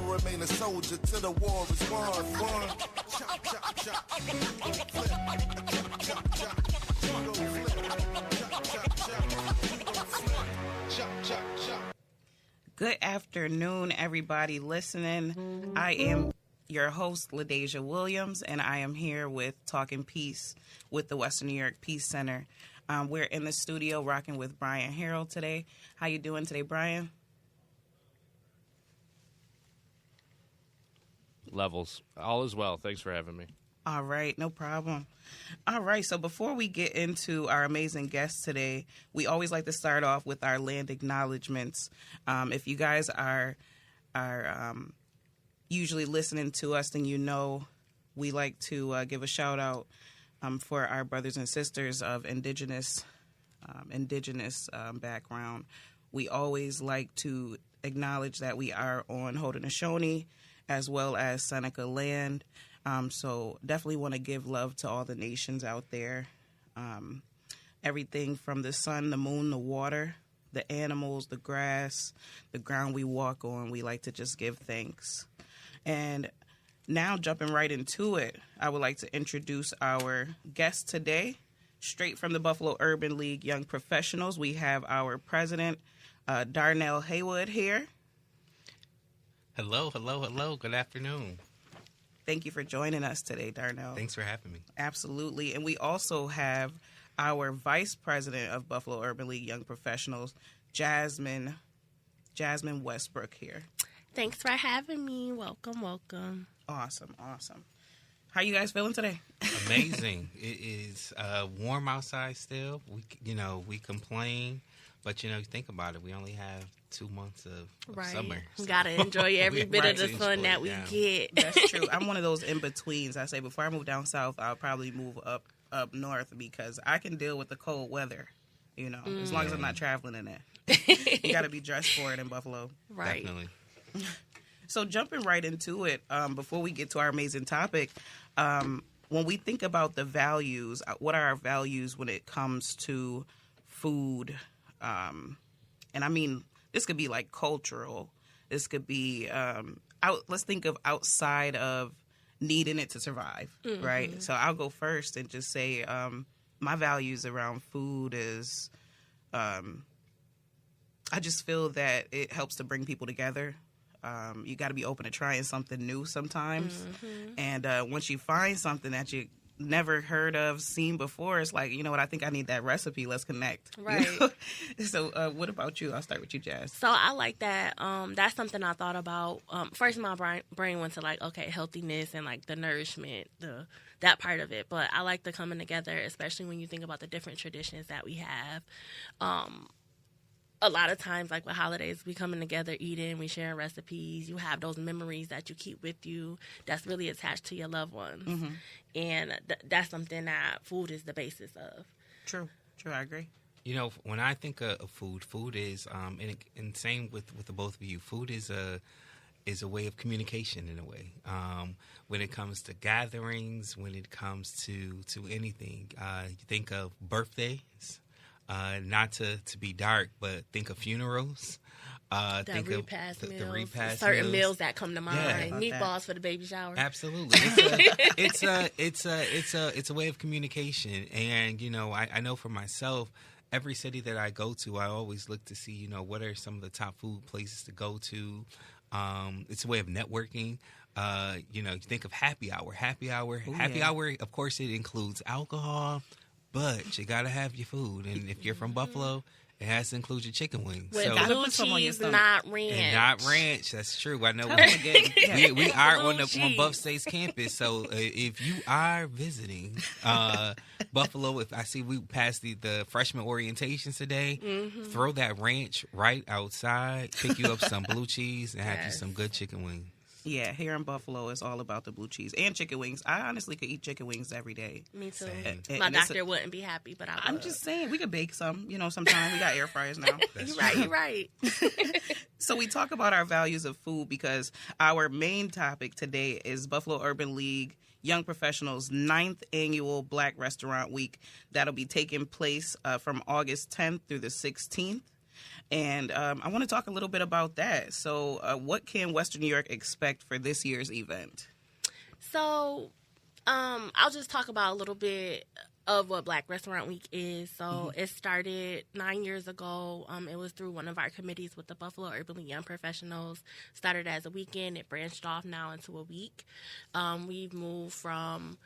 remain a soldier till the war is won. Chop, chop, chop. Flip. Chop, chop, chop. Flip. Chop, chop, chop. Flip. Chop, chop, chop. Good afternoon, everybody listening. I am your host, LaDeja Williams, and I am here with Talking Peace with the Western New York Peace Center. We're in the studio rocking with Brian Harold today. How you doing today, Brian? Levels. All is well. Thanks for having me. All right, no problem. All right, so before we get into our amazing guests today, we always like to start off with our land acknowledgements. If you guys are usually listening to us, then you know we like to give a shout out for our brothers and sisters of indigenous background. We always like to acknowledge that we are on Haudenosaunee as well as Seneca land. So definitely want to give love to all the nations out there. Everything from the sun, the moon, the water, the animals, the grass, the ground we walk on, we like to just give thanks. And now jumping right into it, I would like to introduce our guest today. Straight from the Buffalo Urban League Young Professionals, we have our president, Darnell Haywood here. Hello. Good afternoon. Thank you for joining us today, Darnell. Thanks for having me. Absolutely. And we also have our vice president of Buffalo Urban League Young Professionals, Jasmine Westbrook here. Thanks for having me. Welcome. Awesome. How you guys feeling today? Amazing. It is warm outside still. We complain, but you think about it. We only have 2 months of summer. So. Gotta enjoy every bit of the sun that we get. That's true. I'm one of those in betweens. I say before I move down south, I'll probably move up north because I can deal with the cold weather. As long as I'm not traveling in it. You got to be dressed for it in Buffalo. Right. Definitely. So jumping right into it, before we get to our amazing topic, when we think about the values, what are our values when it comes to food? And I mean, this could be like cultural. This could be, let's think of outside of needing it to survive, right? So I'll go first and just say my values around food is I just feel that it helps to bring people together. You got to be open to trying something new sometimes. And once you find something that you never heard of, seen before, it's like, you know what, I think I need that recipe. Let's connect. Right. So what about you? I'll start with you, Jazz. So I like that. That's something I thought about. First, my brain went to healthiness and the nourishment, that part of it. But I like the coming together, especially when you think about the different traditions that we have. A lot of times, with holidays, we coming together, eating, we sharing recipes. You have those memories that you keep with you that's really attached to your loved ones. And that's something that food is the basis of. True, I agree. When I think of food is, and same with the both of you, food is a way of communication in a way. When it comes to gatherings, when it comes to anything, you think of birthdays. Not to be dark, but think of funerals. Think repast of meals, the repast certain meals. Meals that come to mind. Yeah. Meatballs for the baby shower. Absolutely, it's a way of communication, and I know for myself, every city that I go to, I always look to see what are some of the top food places to go to. It's a way of networking. You think of happy hour. Happy hour, of course, it includes alcohol. But you got to have your food. And if you're from Buffalo, it has to include your chicken wings. With blue cheese, not ranch. And not ranch. That's true. I know we are on Buff State's campus. So if you are visiting Buffalo, if I see we passed the freshman orientations today, throw that ranch right outside, pick you up some blue cheese, and have you some good chicken wings. Yeah, here in Buffalo, it's all about the blue cheese and chicken wings. I honestly could eat chicken wings every day. Me too. My doctor wouldn't be happy, but I'm just saying, we could bake some. Sometime we got air fryers now. You're right. So we talk about our values of food because our main topic today is Buffalo Urban League Young Professionals' 9th annual Black Restaurant Week. That'll be taking place from August 10th through the 16th. And I want to talk a little bit about that. So what can Western New York expect for this year's event? So I'll just talk about a little bit of what Black Restaurant Week is. So it started 9 years ago. It was through one of our committees with the Buffalo Urban Young Professionals. Started as a weekend. It branched off now into a week. We've moved from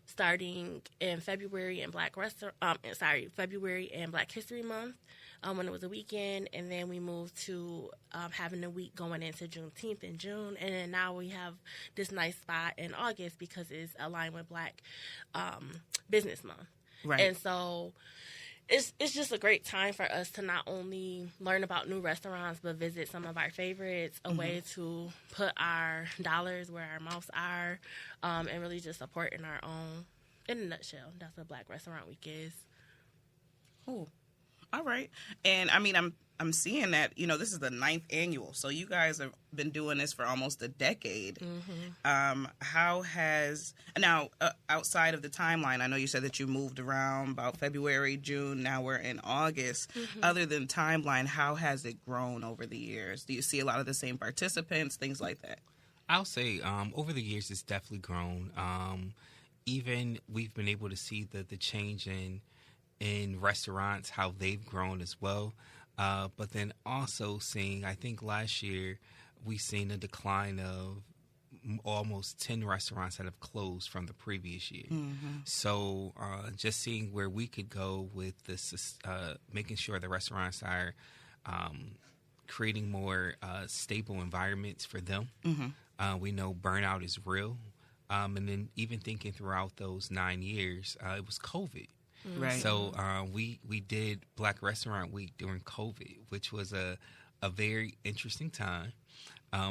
starting in February and February and Black History Month when it was a weekend, and then we moved to having a week going into Juneteenth in June, and then now we have this nice spot in August because it's aligned with Black Business Month. Right. And so it's just a great time for us to not only learn about new restaurants, but visit some of our favorites, a way to put our dollars where our mouths are, and really just support in our own. In a nutshell, that's what Black Restaurant Week is. Cool. All right. And I mean, I'm seeing that, this is the 9th annual. So you guys have been doing this for almost a decade. How has, now outside of the timeline, I know you said that you moved around about February, June, now we're in August. Other than timeline, how has it grown over the years? Do you see a lot of the same participants, things like that? I'll say over the years, it's definitely grown. Even we've been able to see the change in restaurants, how they've grown as well. But then also seeing, I think last year, we've seen a decline of almost 10 restaurants that have closed from the previous year. So just seeing where we could go with this, making sure the restaurants are creating more stable environments for them. We know burnout is real. And then even thinking throughout those 9 years, it was COVID. Right. So we did Black Restaurant Week during COVID, which was a very interesting time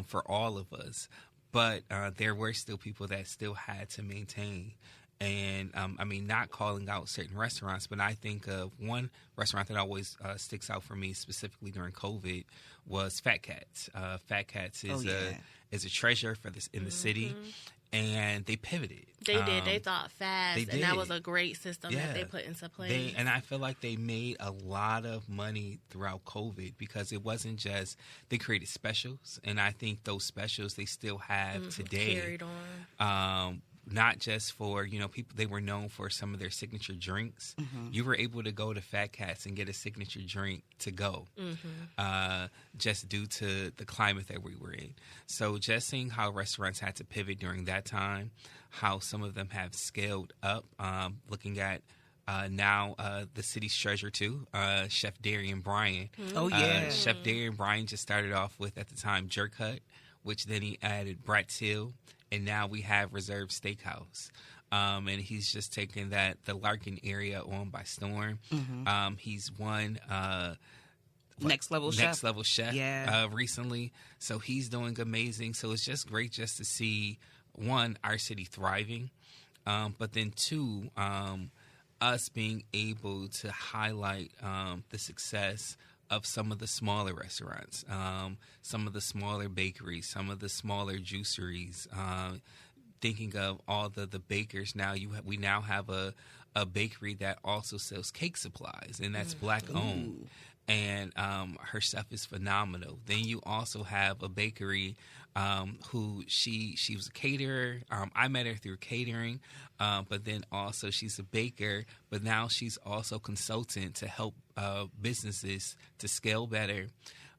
for all of us. But there were still people that still had to maintain. And, not calling out certain restaurants, but I think of one restaurant that always sticks out for me specifically during COVID was Fat Cats. Fat Cats is a treasure for this in the city. And they pivoted. They did. They thought fast, and that was a great system that they put into place. And I feel like they made a lot of money throughout COVID because it wasn't just they created specials, and I think those specials they still have today. Carried on. Not just for, people, they were known for some of their signature drinks. You were able to go to Fat Cats and get a signature drink to go, just due to the climate that we were in. So just seeing how restaurants had to pivot during that time, how some of them have scaled up, looking at now the city's treasure too, Chef Darian Bryan. Chef Darian Bryan just started off with, at the time, Jerk Hut, which then he added Bratz Hill. And now we have Reserve Steakhouse. And he's just taken the Larkin area on by storm. He's won Next Level Chef recently. So he's doing amazing. So it's just great just to see, one, our city thriving, but then two, us being able to highlight the success of some of the smaller restaurants, some of the smaller bakeries, some of the smaller juiceries, thinking of all the bakers now. We now have a bakery that also sells cake supplies, and that's Black owned. And her stuff is phenomenal. Then you also have a bakery who she was a caterer. I met her through catering, but then also she's a baker. But now she's also consultant to help businesses to scale better,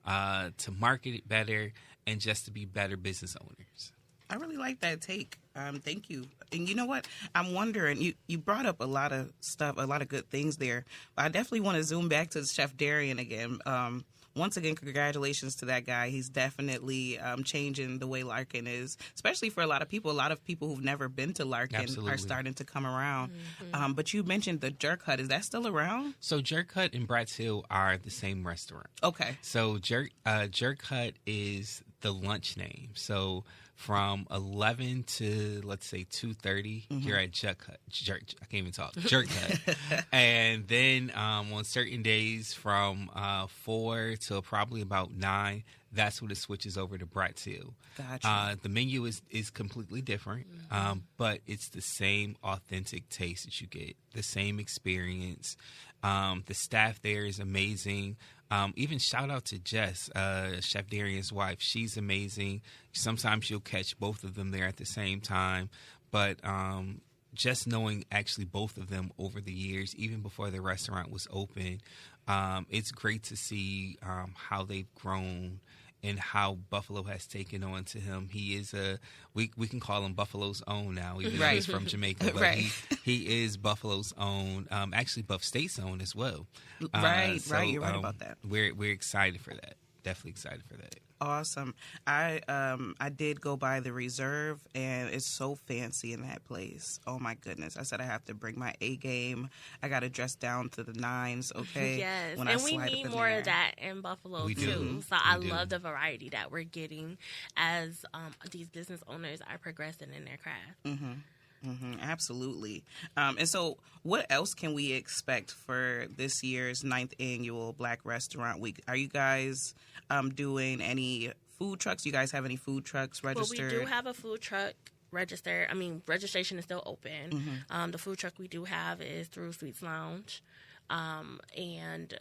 to market it better, and just to be better business owners. I really like that take. Thank you. And you know what? I'm wondering, you brought up a lot of stuff, a lot of good things there. But I definitely want to zoom back to Chef Darian again. Once again, congratulations to that guy. He's definitely changing the way Larkin is, especially for a lot of people. A lot of people who've never been to Larkin are starting to come around. But you mentioned the Jerk Hut. Is that still around? So Jerk Hut and Bratz Hill are the same restaurant. Okay. So Jerk Hut is the lunch name. So from 11 to, let's say, 2:30 here at Jerk Hut. I can't even talk. Jerk Hut. And then on certain days from 4 to probably about 9, that's when it switches over to Bratz Hill. Gotcha. The menu is completely different, but it's the same authentic taste that you get, the same experience. The staff there is amazing. Even shout out to Jess, Chef Darian's wife. She's amazing. Sometimes you'll catch both of them there at the same time. But just knowing actually both of them over the years, even before the restaurant was open, it's great to see how they've grown and how Buffalo has taken on to him. He is we can call him Buffalo's own now, even though he's from Jamaica. But he is Buffalo's own, actually Buff State's own as well. Right. You're right about that. We're excited for that. Definitely excited for that. Awesome. I did go by the Reserve, and it's so fancy in that place. Oh my goodness! I said I have to bring my A game. I got to dress down to the nines. Okay. Yes, when and we need more of that in Buffalo too. So I love the variety that we're getting as these business owners are progressing in their craft. Absolutely. And so what else can we expect for this year's 9th annual Black Restaurant Week? Are you guys doing any food trucks? You guys have any food trucks registered? Well, we do have a food truck registered. I mean, registration is still open. The food truck we do have is through Sweets Lounge. And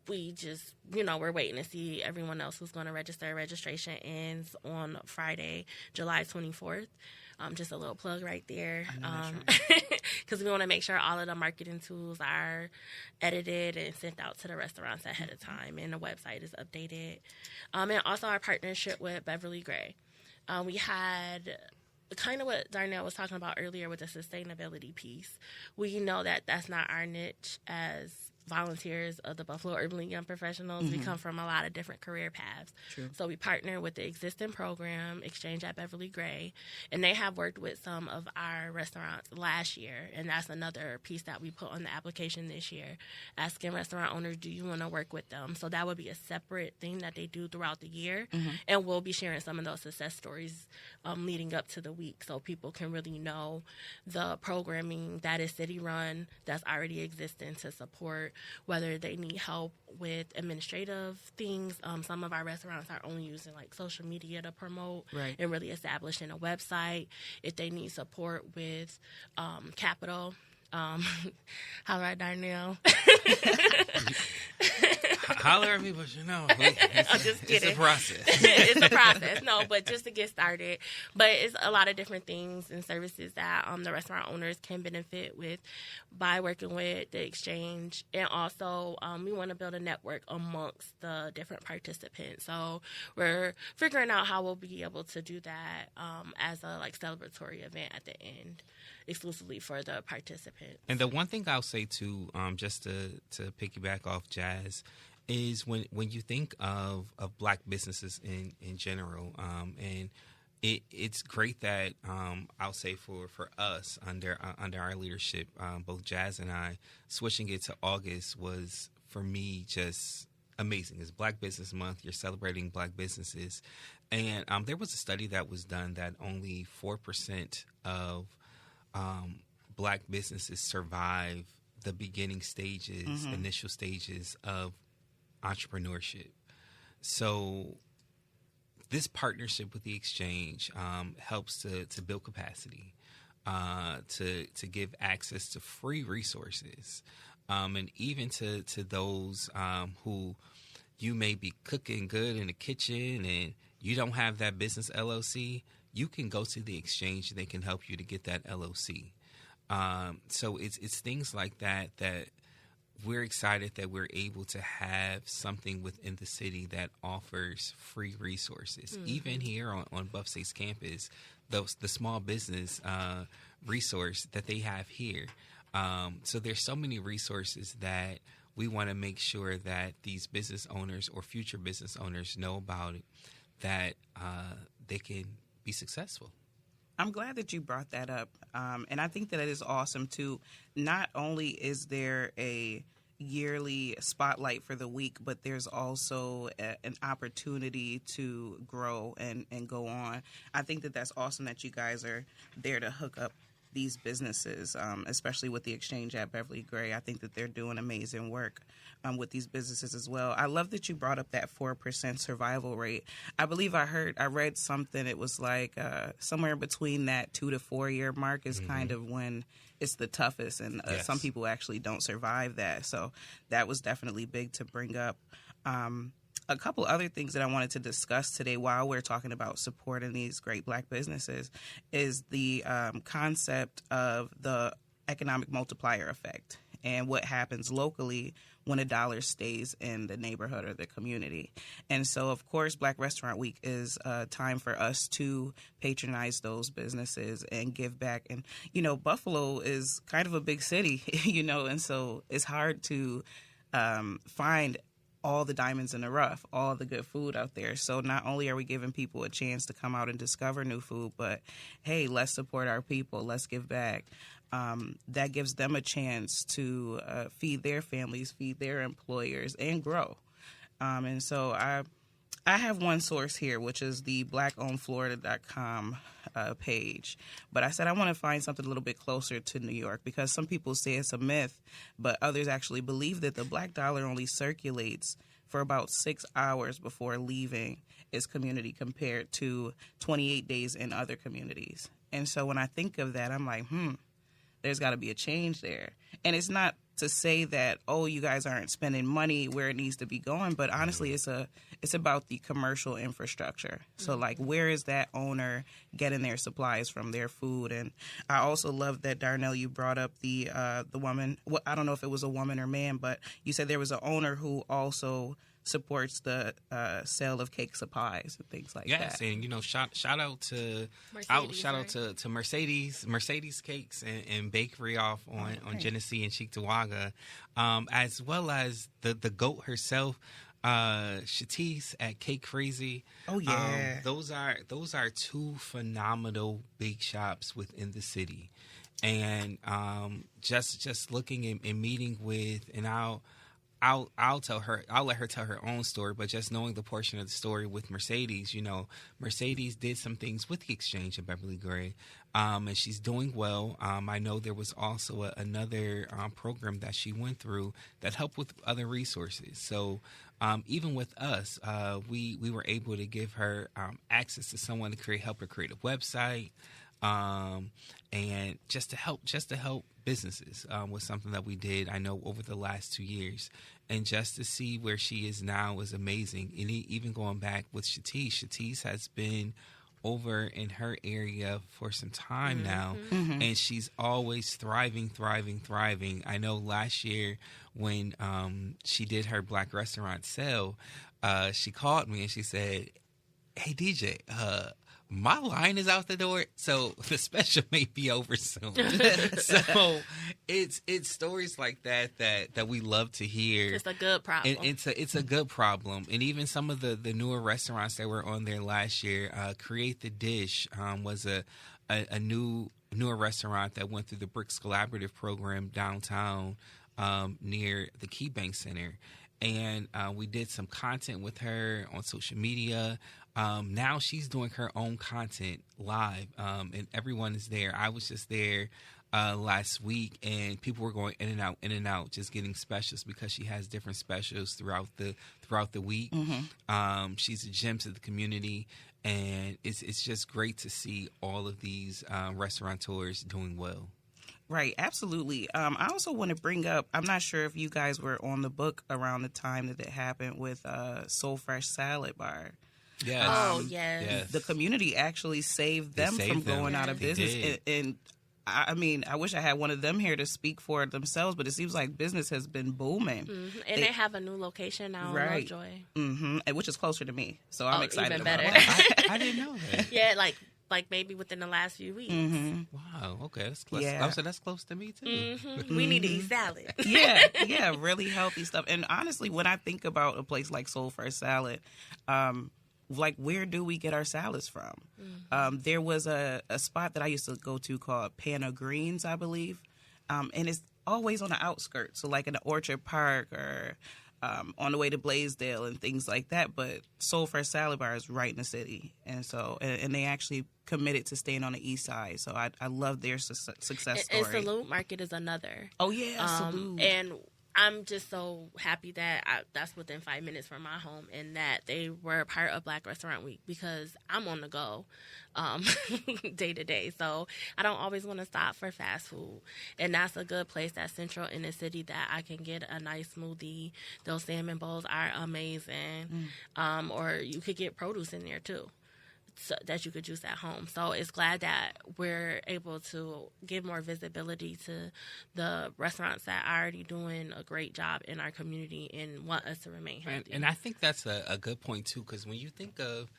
we just, we're waiting to see everyone else who's going to register. Registration ends on Friday, July 24th. Just a little plug right there, because we want to make sure all of the marketing tools are edited and sent out to the restaurants ahead of time, and the website is updated. And also our partnership with Beverly Gray. We had kind of what Darnell was talking about earlier with the sustainability piece. We know that that's not our niche as volunteers of the Buffalo Urban League Young Professionals. We come from a lot of different career paths. True. So we partner with the existing program, Exchange at Beverly Gray, and they have worked with some of our restaurants last year, and that's another piece that we put on the application this year, asking restaurant owners, do you want to work with them? So that would be a separate thing that they do throughout the year, and we'll be sharing some of those success stories leading up to the week so people can really know the programming that is city-run, that's already existing to support whether they need help with administrative things. Some of our restaurants are only using like social media to promote and really establishing a website. If they need support with capital, holler at Darnell. Holler at me, but it's a process. It's a process. No, but just to get started. But it's a lot of different things and services that the restaurant owners can benefit with by working with the exchange. And also, we want to build a network amongst the different participants. So we're figuring out how we'll be able to do that as a celebratory event at the end, exclusively for the participants. And the one thing I'll say too, just to piggyback off Jazz, is when you think of Black businesses in general, and it's great that I'll say for us under our leadership, both Jazz and I, switching it to August was for me just amazing. It's Black Business Month. You're celebrating Black businesses, and there was a study that was done that only 4% of Black businesses survive the beginning stages, initial stages of entrepreneurship. So this partnership with the exchange helps to build capacity, to give access to free resources, and even to those who you may be cooking good in the kitchen and you don't have that business LLC, you can go to the exchange and they can help you to get that LLC. So it's things like that we're excited that we're able to have something within the city that offers free resources. Even here on Buff State's campus, the small business resource that they have here. So there's so many resources that we want to make sure that these business owners or future business owners know about it, that they can be successful. I'm glad that you brought that up. And I think that it is awesome, too. Not only is there a yearly spotlight for the week, but there's also an opportunity to grow and go on. I think that that's awesome that you guys are there to hook up these businesses, especially with the Exchange at Beverly Gray. I think that they're doing amazing work with these businesses as well. I love that you brought up that 4% survival rate. I believe I read something. It was like somewhere between that 2 to 4 year mark is kind of when it's the toughest, and some people actually don't survive that. So that was definitely big to bring up. A couple other things that I wanted to discuss today while we're talking about supporting these great Black businesses is the concept of the economic multiplier effect and what happens locally when a dollar stays in the neighborhood or the community. And so, of course, Black Restaurant Week is a time for us to patronize those businesses and give back. And, you know, Buffalo is kind of a big city, you know, and so it's hard to find all the diamonds in the rough, all the good food out there. So not only are we giving people a chance to come out and discover new food, but, hey, let's support our people. Let's give back. That gives them a chance to feed their families, feed their employers, and grow. And so I have one source here, which is the blackownedflorida.com page. But I said I want to find something a little bit closer to New York because some people say it's a myth, but others actually believe that the Black dollar only circulates for about 6 hours before leaving its community compared to 28 days in other communities. And so when I think of that, I'm like, there's got to be a change there. And it's not to say that, oh, you guys aren't spending money where it needs to be going, but honestly, it's about the commercial infrastructure. So, like, where is that owner getting their supplies from, their food? And I also love that, Darnell, you brought up the woman. Well, I don't know if it was a woman or man, but you said there was an owner who also supports the sale of cake supplies and things like that. Yes, and you know, shout out to Mercedes Cakes and Bakery off on Genesee and Cheektowaga, as well as the GOAT herself, Shatisse at Cake Crazy. Oh yeah, those are two phenomenal bake shops within the city, and just looking and meeting with, and I'll let her tell her own story, but just knowing the portion of the story with Mercedes, you know, Mercedes did some things with the Exchange in Beverly Gray, and she's doing well. I know there was also another program that she went through that helped with other resources. So even with us, we were able to give her access to someone to help her create a website, and just to help businesses was something that we did, I know, over the last 2 years. And just to see where she is now is amazing. And even going back with Shatisse has been over in her area for some time now, and she's always thriving. I know last year when she did her Black restaurant sale, she called me and she said, "Hey DJ, my line is out the door, so the special may be over soon." So it's stories like that we love to hear. It's a good problem. And it's a good problem. And even some of the newer restaurants that were on there last year, Create the Dish was a newer restaurant that went through the Bricks Collaborative program downtown near the KeyBank Center. And we did some content with her on social media. Now she's doing her own content live, and everyone is there. I was just there last week, and people were going in and out, just getting specials because she has different specials throughout the week. She's a gem to the community, and it's just great to see all of these restaurateurs doing well. Right, absolutely. I also want to bring up, I'm not sure if you guys were on the book around the time that it happened with Soul Fresh Salad Bar. Yes. Yes. The community actually saved them from going out of business. And I mean, I wish I had one of them here to speak for it themselves, but it seems like business has been booming. And they have a new location now in Lovejoy. And which is closer to me. So I'm excited even about better. it. I didn't know that. Yeah, like maybe within the last few weeks. Wow. Okay, that's close. Yeah. So that's close to me too. We need to eat salad. yeah, really healthy stuff. And honestly, when I think about a place like Soul Fresh Salad, like, where do we get our salads from? There was a spot that I used to go to called Pan of Greens, I believe, and it's always on the outskirts. So, like in the Orchard Park or on the way to Blaisdell and things like that. But Soul Fresh Salad Bar is right in the city, and so and they actually committed to staying on the east side. So I love their success story. And Salute Market is another. Oh yeah, Salute. And I'm just so happy that that's within 5 minutes from my home, and that they were a part of Black Restaurant Week, because I'm on the go day to day. So I don't always want to stop for fast food. And that's a good place that's central in the city that I can get a nice smoothie. Those salmon bowls are amazing. Or you could get produce in there too, so that you could juice at home. So it's glad that we're able to give more visibility to the restaurants that are already doing a great job in our community and want us to remain healthy. And I think that's a good point too, because when you think of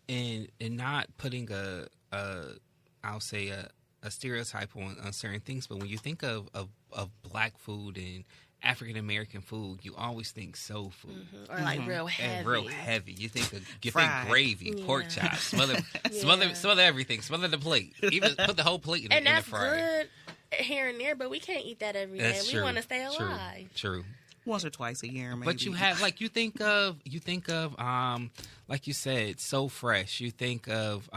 and not putting I'll say a stereotype on certain things, but when you think of Black food and African American food, you always think soul food, or like real heavy. And real heavy. You think gravy, pork chops, smother everything, smother the plate, even put the whole plate in the fryer. And that's good here and there, but we can't eat that every day. That's we true. want to stay alive. True. Once or twice a year, maybe. But you have, like, you think of like you said, So Fresh. You think of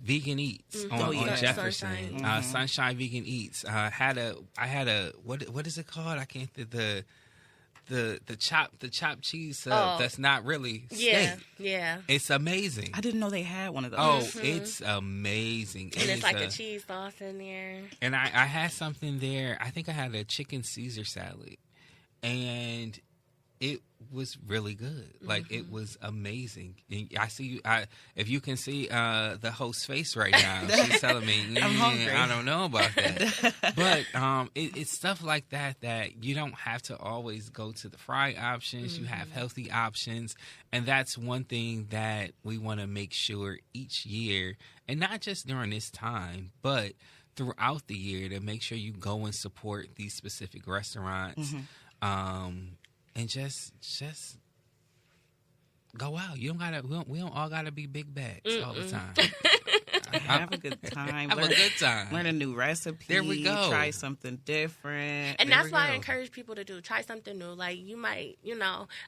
Vegan Eats on Jefferson, Sunshine Vegan Eats. I had a what is it called? I can't think the chopped cheese sub that's not really steak. Yeah. It's amazing. I didn't know they had one of those. Oh, it's amazing. And it's like a cheese sauce in there. And I had something there. I think I had a chicken Caesar salad, and it was really good. Like, it was amazing. And I see you. If you can see the host's face right now, she's telling me, I'm hungry. I don't know about that. But it's stuff like that you don't have to always go to the fried options. You have healthy options. And that's one thing that we want to make sure each year, and not just during this time, but throughout the year, to make sure you go and support these specific restaurants. And just go out. You don't gotta. We don't all gotta be big bags all the time. Have a good time. Have a good time. Learn a new recipe. There we go. Try something different. And that's why I encourage people to try something new. Like, you might,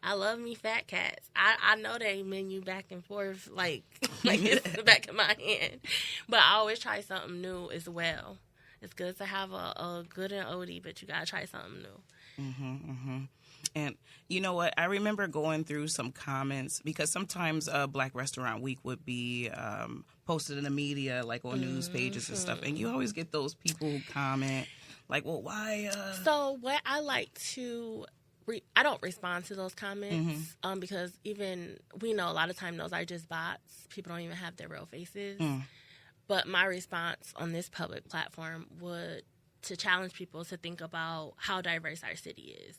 I love me Fat Cats. I know they menu back and forth like it's the back of my hand. But I always try something new as well. It's good to have a good and oldie, but you gotta try something new. And you know what? I remember going through some comments, because sometimes Black Restaurant Week would be posted in the media, like on news pages and stuff. And you always get those people who comment, like, well, why? So what I like to... I don't respond to those comments because even we know a lot of time those are just bots. People don't even have their real faces. But my response on this public platform would to challenge people to think about how diverse our city is.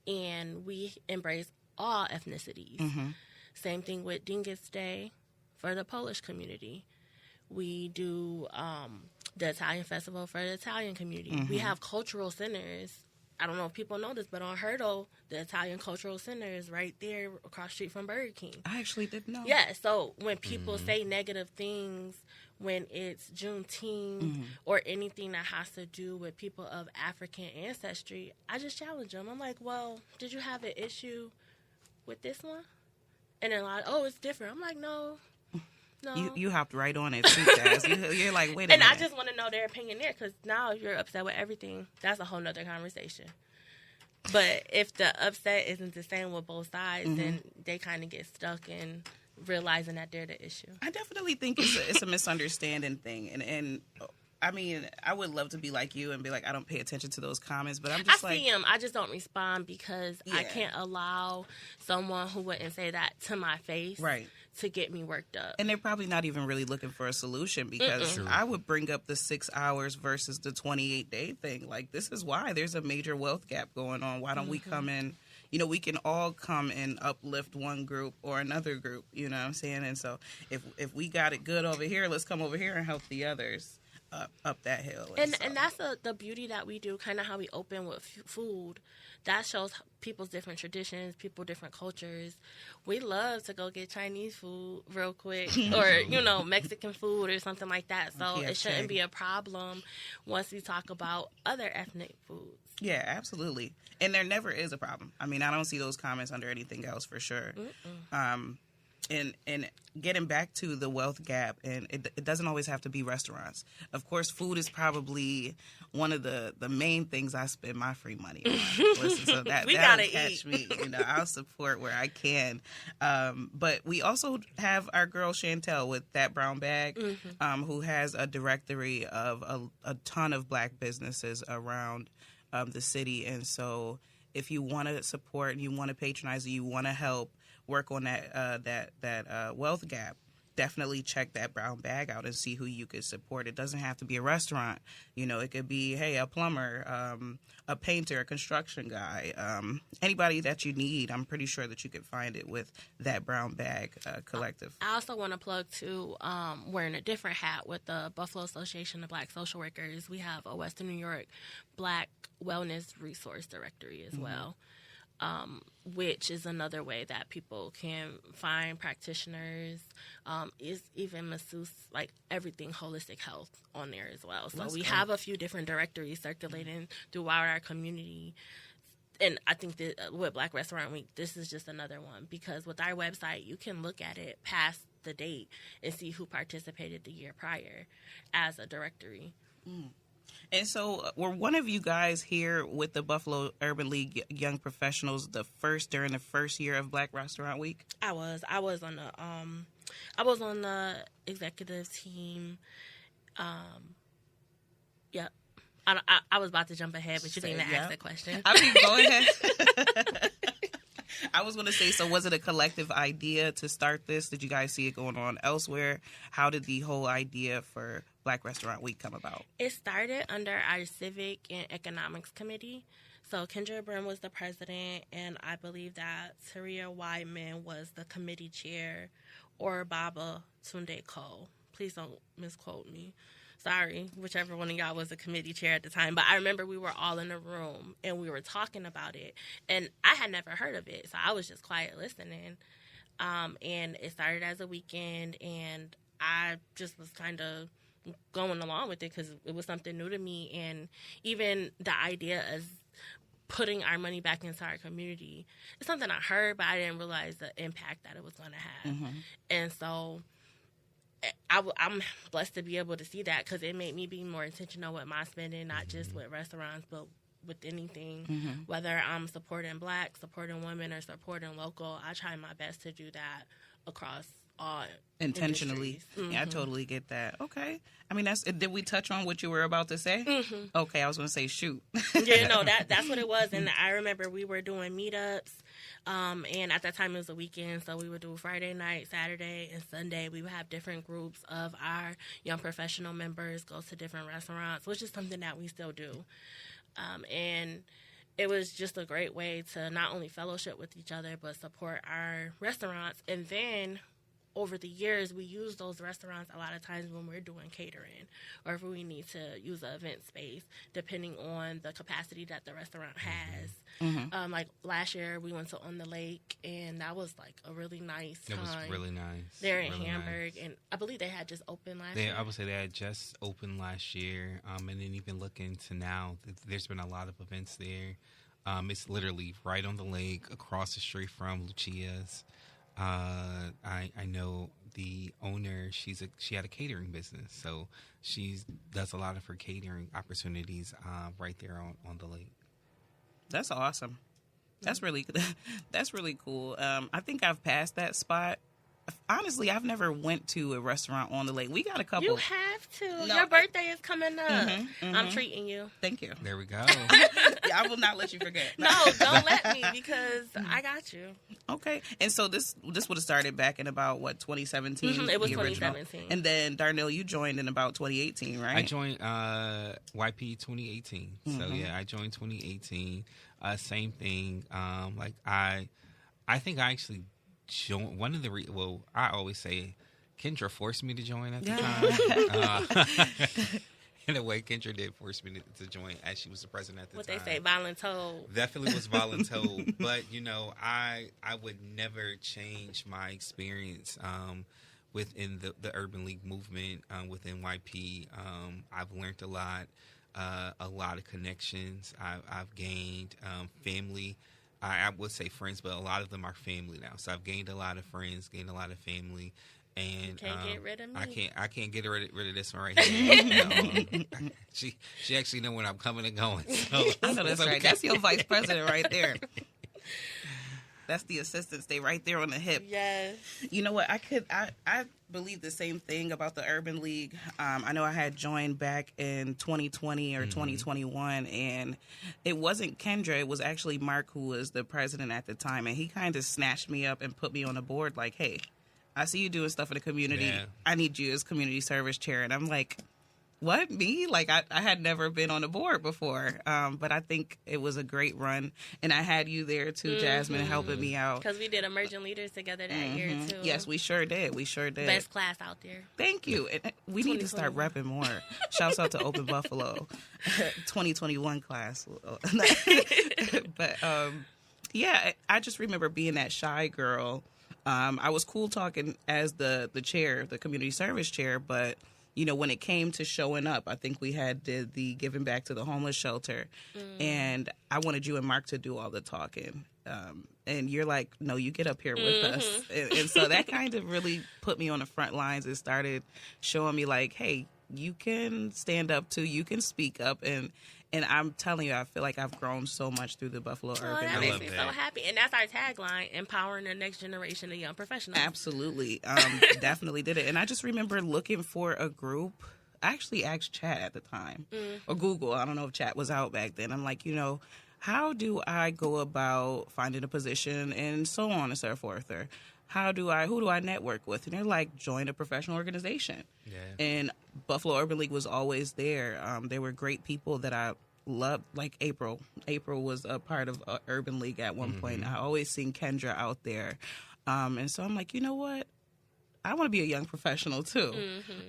And we embrace all ethnicities. Same thing with Dingus Day for the Polish community. We do the Italian Festival for the Italian community. We have cultural centers. I don't know if people know this, but on Hurdle, the Italian Cultural Center is right there across the street from Burger King. I actually didn't know. Yeah, so when people say negative things when it's Juneteenth or anything that has to do with people of African ancestry, I just challenge them. I'm like, well, did you have an issue with this one? And they're like, oh, it's different. I'm like, no. You hopped right on it too, Jazz. You're like, wait a minute. And I just want to know their opinion there, because now if you're upset with everything, that's a whole nother conversation. But if the upset isn't the same with both sides, then they kind of get stuck in realizing that they're the issue. I definitely think it's a misunderstanding thing. And I mean, I would love to be like you and be like, I don't pay attention to those comments, but I'm just I see them. I just don't respond because I can't allow someone who wouldn't say that to my face to get me worked up. And they're probably not even really looking for a solution, because I would bring up the 6 hours versus the 28-day thing. Like, this is why there's a major wealth gap going on. Why don't we come in? We can all come and uplift one group or another group, you know what I'm saying? And so if we got it good over here, let's come over here and help the others. up that hill. And that's the beauty that we do, kind of how we open with food. That shows people's different traditions, different cultures. We love to go get Chinese food real quick or, Mexican food or something like that. So it shouldn't be a problem once we talk about other ethnic foods. Yeah, absolutely. And there never is a problem. I mean, I don't see those comments under anything else for sure. And getting back to the wealth gap, and it doesn't always have to be restaurants. Of course, food is probably one of the main things I spend my free money on. Listen, so that'll catch me. I'll support where I can. But we also have our girl Chantel with That Brown Bag, who has a directory of a ton of Black businesses around the city. And so if you want to support, you want to patronize, you want to help work on that wealth gap, definitely check That Brown Bag out and see who you could support. It doesn't have to be a restaurant. It could be, hey, a plumber, a painter, a construction guy, anybody that you need. I'm pretty sure that you could find it with That Brown Bag collective. I also want to plug, too, wearing a different hat with the Buffalo Association of Black Social Workers. We have a Western New York Black Wellness Resource Directory as well. Which is another way that people can find practitioners, is even masseuse, like everything holistic health on there as well. So we have a few different directories circulating throughout our community. And I think that with Black Restaurant Week, this is just another one, because with our website, you can look at it past the date and see who participated the year prior as a directory. And so, were one of you guys here with the Buffalo Urban League Young Professionals during the first year of Black Restaurant Week? I was on the executive team. Yep. I was about to jump ahead, but you didn't even ask the question. I mean, go ahead. I was going to say, so was it a collective idea to start this? Did you guys see it going on elsewhere? How did the whole idea for Black Restaurant Week come about? It started under our Civic and Economics Committee. So Kendra Brim was the president, and I believe that Taria Wyman was the committee chair, or Baba Tunde Cole. Please don't misquote me. Sorry, whichever one of y'all was the committee chair at the time. But I remember we were all in a room, and we were talking about it. And I had never heard of it, so I was just quiet listening. And it started as a weekend, and I just was kind of going along with it because it was something new to me. And even the idea of putting our money back into our community is something I heard, but I didn't realize the impact that it was going to have. And so I'm blessed to be able to see that, because it made me be more intentional with my spending, not just with restaurants, but with anything. Whether I'm supporting Black, supporting women, or supporting local, I try my best to do that across all intentionally. Yeah, I totally get that. Okay. I mean, did we touch on what you were about to say? Okay, I was going to say shoot. Yeah, no, that's what it was. And I remember we were doing meetups. And at that time it was a weekend, so we would do Friday night, Saturday, and Sunday. We would have different groups of our young professional members go to different restaurants, which is something that we still do. And it was just a great way to not only fellowship with each other, but support our restaurants. And then over the years, we use those restaurants a lot of times when we're doing catering, or if we need to use an event space, depending on the capacity that the restaurant has. Like last year, we went to On the Lake, and that was like a really nice time. It was really nice. There in Hamburg, and I believe they had just opened last year. I would say they had just opened last year, and then even looking to now, there's been a lot of events there. It's literally right on the lake, across the street from Lucia's. I know the owner. She had a catering business, so she does a lot of her catering opportunities right there on the lake. That's awesome. That's really cool. I think I've passed that spot. Honestly, I've never went to a restaurant on the lake. We got a couple. You have to. No. Your birthday is coming up. I'm treating you. Thank you. There we go. I will not let you forget. No, don't let me, because I got you. Okay. And so this would have started back in about, 2017? It was 2017. And then, Darnell, you joined in about 2018, right? I joined YP 2018. So, yeah, I joined 2018. Same thing. I think I actually joined one of the I always say Kendra forced me to join at the time. in a way, Kendra did force me to join as she was the president at the What time. they say, voluntold. Definitely was voluntold. But, you know, I would never change my experience within the Urban League movement, with NYP. I've learned a lot of connections. I've gained family. I would say friends, but a lot of them are family now. So I've gained a lot of friends, gained a lot of family. And you can't get rid of me. I can't get rid of this one right here. She actually know when I'm coming and going. So I know that's okay. right. That's your vice president right there. That's the assistant. Stay right there on the hip. Yes. You know what? I believe the same thing about the Urban League. I know I had joined back in 2020 or 2021, and it wasn't Kendra. It was actually Mark who was the president at the time, and he kind of snatched me up and put me on the board like, hey, I see you doing stuff in the community. Yeah. I need you as community service chair. And I'm like, what, me? Like, I had never been on the board before. But I think it was a great run. And I had you there, too, Jasmine, helping me out. Because we did Emerging Leaders together that year, too. Yes, we sure did. Best class out there. Thank you. And we need to start repping more. Shouts out to Open Buffalo 2021 class. But, yeah, I just remember being that shy girl. I was cool talking as the chair, the community service chair, but, you know, when it came to showing up, I think we did the giving back to the homeless shelter, and I wanted you and Mark to do all the talking. And you're like, no, you get up here with us. And so that kind of really put me on the front lines and started showing me like, hey, you can stand up too, you can speak up. And I'm telling you, I feel like I've grown so much through the Buffalo Urban That League. makes me so happy. And that's our tagline, empowering the next generation of young professionals. Absolutely. Definitely did it. And I just remember looking for a group. I actually asked Chat at the time, or Google. I don't know if Chat was out back then. I'm like, you know, how do I go about finding a position and so on and so forth? Or who do I network with? And they're like, join a professional organization. Yeah. And Buffalo Urban League was always there. They were great people that I loved, like April. April was a part of Urban League at one point. I always seen Kendra out there. And so I'm like, you know what? I want to be a young professional too.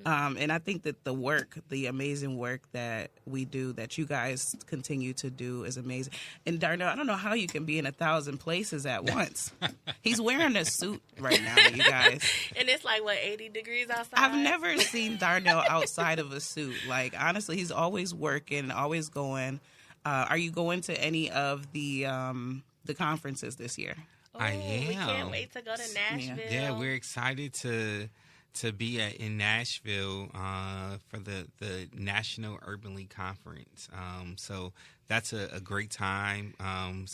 And I think that the amazing work that we do, that you guys continue to do, is amazing. And Darnell, I don't know how you can be in 1,000 places at once. He's wearing a suit right now, you guys. And it's like, what, 80 degrees outside? I've never seen Darnell outside of a suit. Like, honestly, he's always working, always going. Are you going to any of the conferences this year? I am. We can't wait to go to Nashville. Yeah, we're excited to be in Nashville for the National Urban League Conference. So that's a great time. Can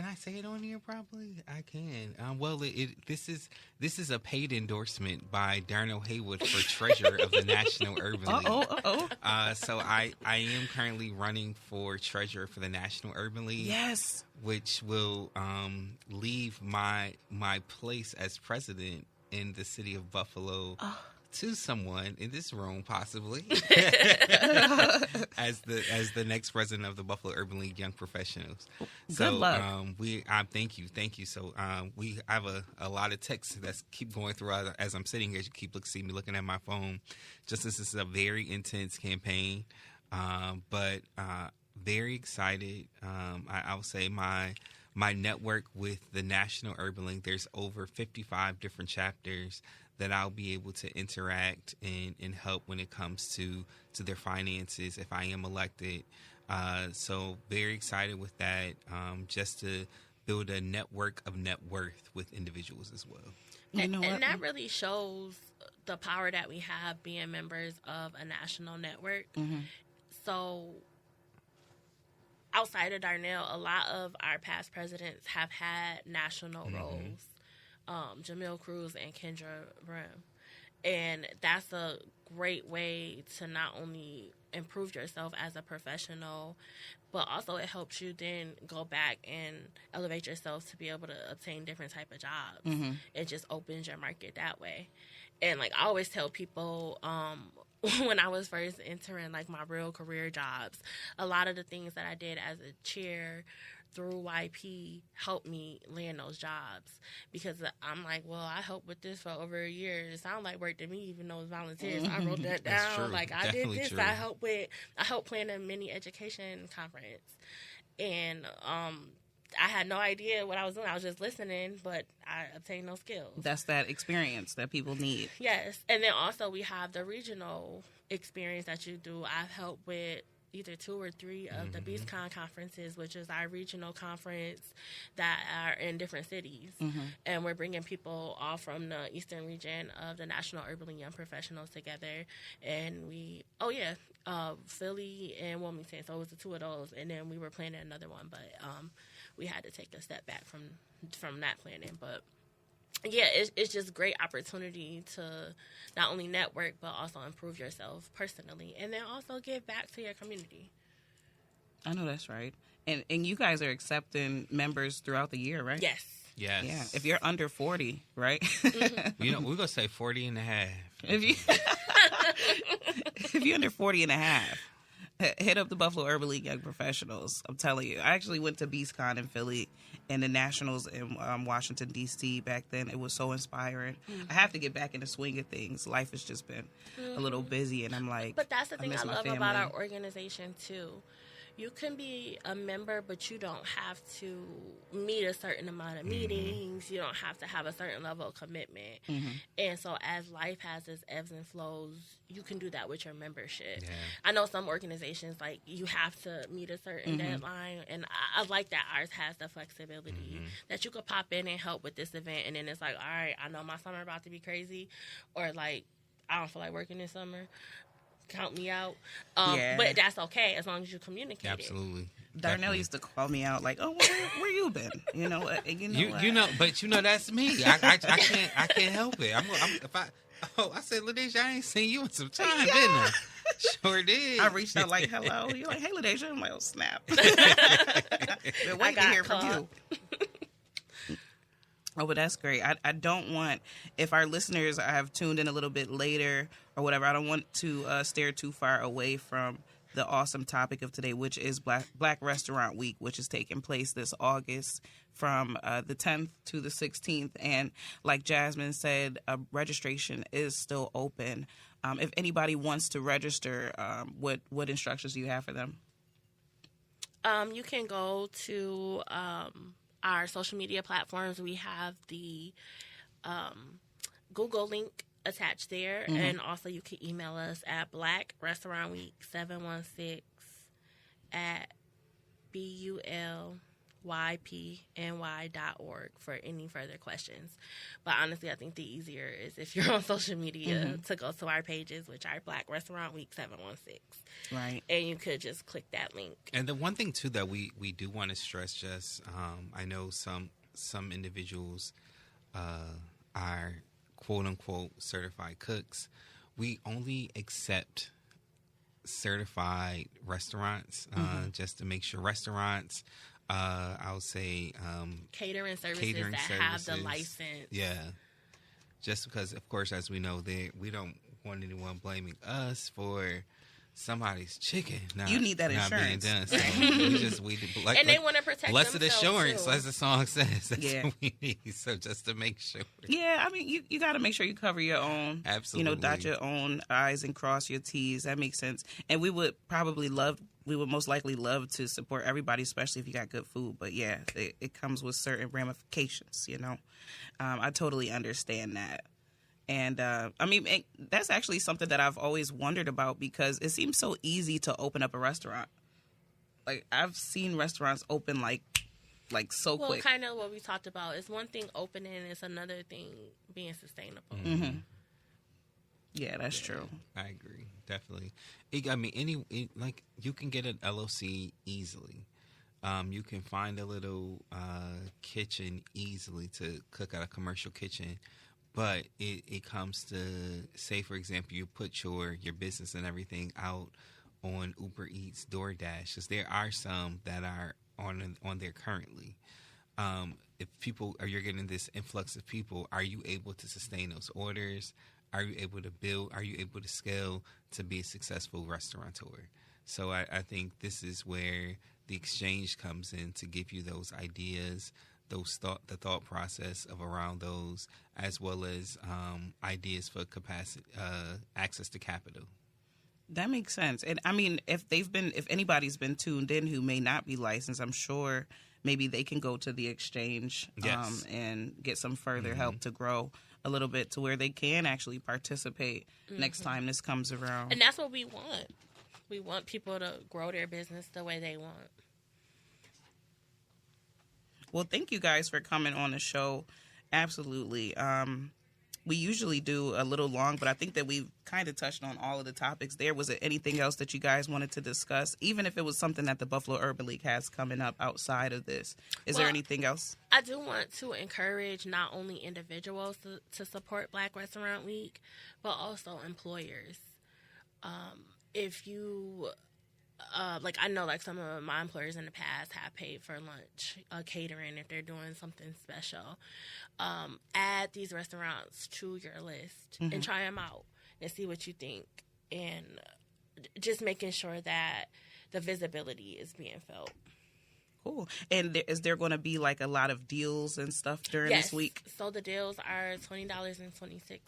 I say it on here? Probably I can. This is a paid endorsement by Darnell Haywood for treasurer of the National Urban League. So I am currently running for treasurer for the National Urban League. Yes, which will leave my place as president in the city of Buffalo to someone in this room, possibly, as the next president of the Buffalo Urban League Young Professionals. Good luck. Thank you. So we have a lot of texts that keep going through as I'm sitting here. You keep see me looking at my phone. Just this is a very intense campaign, but very excited. I would say my network with the National Urban League, there's over 55 different chapters that I'll be able to interact and help when it comes to their finances if I am elected. So very excited with that, just to build a network of net worth with individuals as well. You know what? And that really shows the power that we have being members of a national network. So outside of Darnell, a lot of our past presidents have had national roles. Jamil Cruz and Kendra Brim. And that's a great way to not only improve yourself as a professional, but also it helps you then go back and elevate yourself to be able to obtain different type of jobs. It just opens your market that way. And like I always tell people, when I was first entering like my real career jobs, a lot of the things that I did as a chair through YP helped me land those jobs, because I'm like, well, I helped with this for over a year. It sounded like work to me, even though it's volunteers. I wrote that That's down. true. Like, I Definitely did this. true. I helped plan a mini education conference, and I had no idea what I was doing. I was just listening, but I obtained no skills. That's that experience that people need. Yes. And then also we have the regional experience that you do. I've helped with either 2 or 3 of the BeastCon conferences, which is our regional conference that are in different cities. And we're bringing people all from the eastern region of the National Urban Young Professionals together. And Philly and Wilmington. So it was the 2 of those. And then we were planning another one, but we had to take a step back from that planning. But yeah, it's just great opportunity to not only network, but also improve yourself personally, and then also give back to your community. I know that's right. And you guys are accepting members throughout the year, right? Yes. Yes. Yeah. If you're under 40, right? We're going to say 40 and a half. If you're under 40 and a half, hit up the Buffalo Urban League Young Professionals. I'm telling you. I actually went to BeastCon in Philly and the Nationals in Washington, D.C. back then. It was so inspiring. I have to get back in the swing of things. Life has just been a little busy, and I'm like, but that's the thing miss I my love family. about our organization, too. You can be a member, but you don't have to meet a certain amount of meetings. You don't have to have a certain level of commitment. And so as life has its ebbs and flows, you can do that with your membership. Yeah. I know some organizations, like, you have to meet a certain deadline. And I like that ours has the flexibility that you could pop in and help with this event. And then it's like, all right, I know my summer about to be crazy. Or, like, I don't feel like working this summer. Count me out. But that's okay as long as you communicate. Absolutely. Darnell used to call me out like, "Oh, where you been?" You know, But that's me. I can't help it. I said, LaDesha, I ain't seen you in some time, didn't I? Sure did. I reached out like, "Hello." You're like, "Hey, LaDesha." I'm like, "Oh, snap." Been waiting to hear from you. Oh, but that's great. I don't want, if our listeners have tuned in a little bit later or whatever, I don't want to steer too far away from the awesome topic of today, which is Black Restaurant Week, which is taking place this August from the 10th to the 16th. And like Jasmine said, registration is still open. If anybody wants to register, what instructions do you have for them? You can go to our social media platforms. We have the Google link attached there, and also you can email us at blackrestaurantweek716 at BULYPNY.org for any further questions. But honestly, I think the easier is if you're on social media to go to our pages, which are Black Restaurant Week 716. Right. And you could just click that link. And the one thing, too, that we do want to stress, just I know some individuals are quote-unquote certified cooks. We only accept certified restaurants just to make sure restaurants, I would say Catering services have the license. Yeah. Just because, of course, as we know, we don't want anyone blaming us for somebody's chicken. You need that not insurance. Being done. So and they want to protect blessed themselves, assurance, too. as the song says. That's what we need. So just to make sure. Yeah, I mean, you got to make sure you cover your own. Absolutely. Dot your own I's and cross your T's. That makes sense. And we would most likely love to support everybody, especially if you got good food. But yeah, it comes with certain ramifications, I totally understand that. And, that's actually something that I've always wondered about, because it seems so easy to open up a restaurant. Like, I've seen restaurants open, like so quick. Well, kind of what we talked about. It's one thing opening, it's another thing being sustainable. Yeah, that's true. I agree. Definitely. You can get an LLC easily. You can find a little kitchen easily to cook at a commercial kitchen. But it comes to, say, for example, you put your business and everything out on Uber Eats, DoorDash, because there are some that are on there currently. If you're getting this influx of people, are you able to sustain those orders? Are you able to build? Are you able to scale to be a successful restaurateur? So I think this is where the exchange comes in to give you those ideas, the thought process of around those, as well as ideas for capacity, access to capital. That makes sense. And I mean, if anybody's been tuned in who may not be licensed, I'm sure maybe they can go to the exchange Yes. and get some further help to grow a little bit to where they can actually participate next time this comes around. And that's what we want. We want people to grow their business the way they want. Well, thank you guys for coming on the show. Absolutely. We usually do a little long, but I think that we've kind of touched on all of the topics there. Was there anything else that you guys wanted to discuss, even if it was something that the Buffalo Urban League has coming up outside of this? Is there anything else? I do want to encourage not only individuals to support Black Restaurant Week, but also employers. If you... I know, some of my employers in the past have paid for lunch, catering if they're doing something special. Add these restaurants to your list and try them out and see what you think. And just making sure that the visibility is being felt. Cool. And is there going to be a lot of deals and stuff during this week? So the deals are $20.26.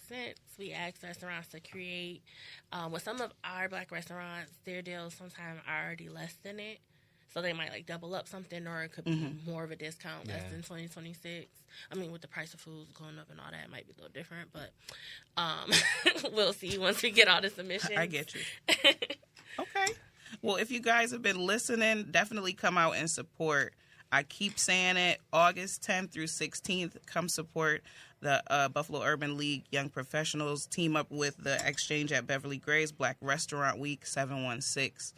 We ask restaurants to create. With some of our Black restaurants, their deals sometimes are already less than it. So they might double up something, or it could be more of a discount, less than $20.26. I mean, with the price of food going up and all that, it might be a little different, but we'll see once we get all the submissions. I get you. Okay. Well, if you guys have been listening, definitely come out and support. I keep saying it, August 10th through 16th, come support the Buffalo Urban League Young Professionals. Team up with the Exchange at Beverly Grace, Black Restaurant Week 716.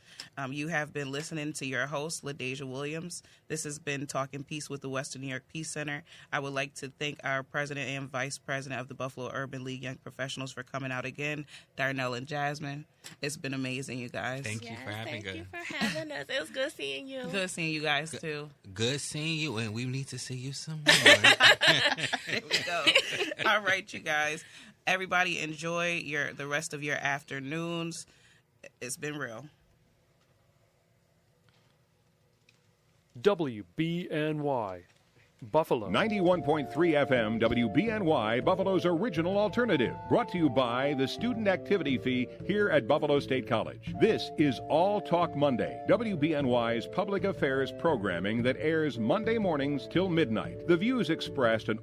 You have been listening to your host, LaDeja Williams. This has been Talking Peace with the Western New York Peace Center. I would like to thank our president and vice president of the Buffalo Urban League Young Professionals for coming out again, Darnell and Jasmine. It's been amazing, you guys. Thank you for having us. Thank you for having us. It was good seeing you. Good seeing you guys, too. Good seeing you, and we need to see you some more. There we go. All right, you guys. Everybody enjoy the rest of your afternoons. It's been real. WBNY, Buffalo. 91.3 FM WBNY, Buffalo's original alternative. Brought to you by the Student Activity Fee here at Buffalo State College. This is All Talk Monday, WBNY's public affairs programming that airs Monday mornings till midnight. The views expressed and